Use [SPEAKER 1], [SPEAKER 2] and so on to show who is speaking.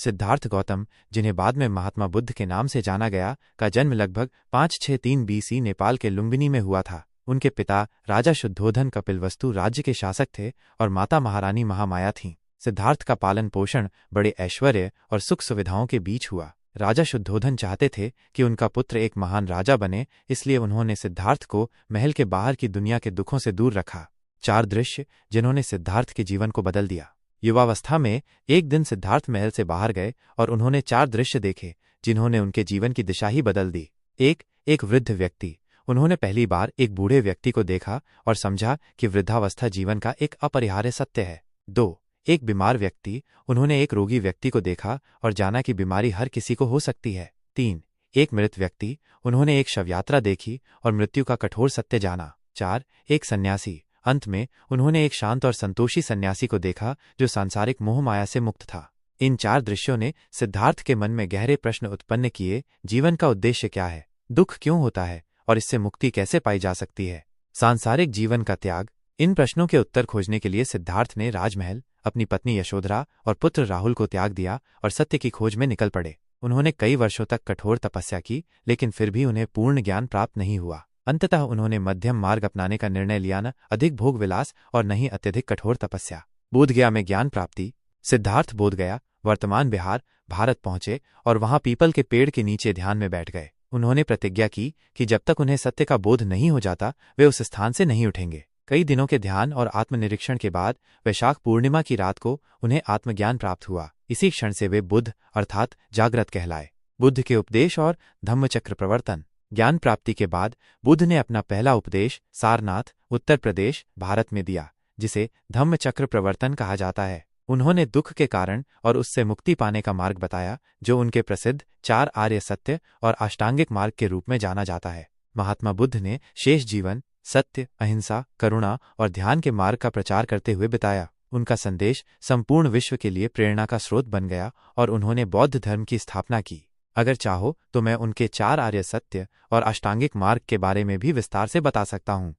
[SPEAKER 1] सिद्धार्थ गौतम, जिन्हें बाद में महात्मा बुद्ध के नाम से जाना गया, का जन्म लगभग 563 BC नेपाल के लुम्बिनी में हुआ था। उनके पिता राजा शुद्धोधन कपिलवस्तु राज्य के शासक थे और माता महारानी महामाया थीं। सिद्धार्थ का पालन पोषण बड़े ऐश्वर्य और सुख सुविधाओं के बीच हुआ। राजा शुद्धोधन चाहते थे कि उनका पुत्र एक महान राजा बने, इसलिए उन्होंने सिद्धार्थ को महल के बाहर की दुनिया के दुखों से दूर रखा। 4 दृश्य जिन्होंने सिद्धार्थ के जीवन को बदल दिया। युवावस्था में एक दिन सिद्धार्थ महल से बाहर गए और उन्होंने 4 दृश्य देखे जिन्होंने उनके जीवन की दिशा ही बदल दी। एक वृद्ध व्यक्ति। उन्होंने पहली बार एक बूढ़े व्यक्ति को देखा और समझा कि वृद्धावस्था जीवन का एक अपरिहार्य सत्य है। 2 एक बीमार व्यक्ति। उन्होंने एक रोगी व्यक्ति को देखा और जाना कि बीमारी हर किसी को हो सकती है। 3 एक मृत व्यक्ति। उन्होंने एक शवयात्रा देखी और मृत्यु का कठोर सत्य जाना। 4 एक सन्यासी। अंत में उन्होंने एक शांत और संतोषी सन्यासी को देखा जो सांसारिक मोह माया से मुक्त था। इन 4 दृश्यों ने सिद्धार्थ के मन में गहरे प्रश्न उत्पन्न किए। जीवन का उद्देश्य क्या है? दुख क्यों होता है और इससे मुक्ति कैसे पाई जा सकती है? सांसारिक जीवन का त्याग। इन प्रश्नों के उत्तर खोजने के लिए सिद्धार्थ ने राजमहल, अपनी पत्नी यशोधरा और पुत्र राहुल को त्याग दिया और सत्य की खोज में निकल पड़े। उन्होंने कई वर्षों तक कठोर तपस्या की, लेकिन फिर भी उन्हें पूर्ण ज्ञान प्राप्त नहीं हुआ। अंततः उन्होंने मध्यम मार्ग अपनाने का निर्णय लिया, न अधिक भोग विलास और न ही अत्यधिक कठोर तपस्या। बोधगया में ज्ञान प्राप्ति। सिद्धार्थ बोधगया, वर्तमान बिहार, भारत पहुंचे और वहां पीपल के पेड़ के नीचे ध्यान में बैठ गए। उन्होंने प्रतिज्ञा की कि जब तक उन्हें सत्य का बोध नहीं हो जाता वे उस स्थान से नहीं उठेंगे। कई दिनों के ध्यान और आत्मनिरीक्षण के बाद वैशाख पूर्णिमा की रात को उन्हें आत्मज्ञान प्राप्त हुआ। इसी क्षण से वे बुद्ध अर्थात जागृत कहलाए। बुद्ध के उपदेश और धम्मचक्र प्रवर्तन। ज्ञान प्राप्ति के बाद बुद्ध ने अपना पहला उपदेश सारनाथ, उत्तर प्रदेश, भारत में दिया, जिसे धम्मचक्र प्रवर्तन कहा जाता है। उन्होंने दुख के कारण और उससे मुक्ति पाने का मार्ग बताया, जो उनके प्रसिद्ध 4 आर्य सत्य और अष्टांगिक मार्ग के रूप में जाना जाता है। महात्मा बुद्ध ने शेष जीवन सत्य, अहिंसा, करुणा और ध्यान के मार्ग का प्रचार करते हुए बिताया। उनका संदेश संपूर्ण विश्व के लिए प्रेरणा का स्रोत बन गया और उन्होंने बौद्ध धर्म की स्थापना की। अगर चाहो तो मैं उनके 4 आर्य सत्य और अष्टांगिक मार्ग के बारे में भी विस्तार से बता सकता हूँ।